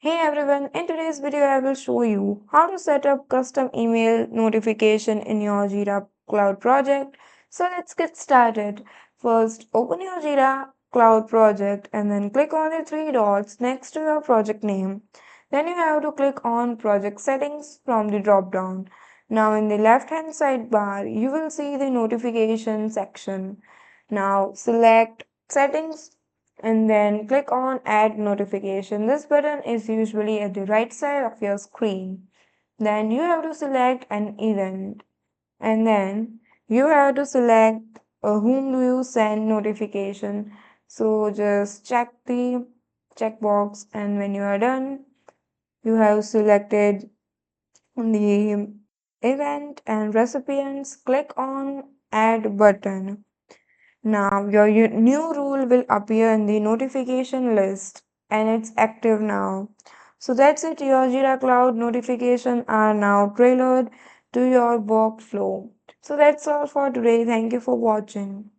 Hey everyone, in today's video I will show you how to set up custom email notification in your Jira Cloud project. So let's get started. First, open your Jira Cloud project and then click on the three dots next to your project name. Then you have to click on project settings from the drop down. Now in the left hand sidebar, you will see the notification section. Now select settings and then click on add notification. This button is usually at the right side of your screen. Then you have to select an event and then you have to select whom do you send notification. So just check the checkbox and when you are done, you have selected the event and recipients. Click on add button. Now, your new rule will appear in the notification list and it's active now. So that's it. Your Jira Cloud notifications are now tailored to your workflow. So that's all for today. Thank you for watching.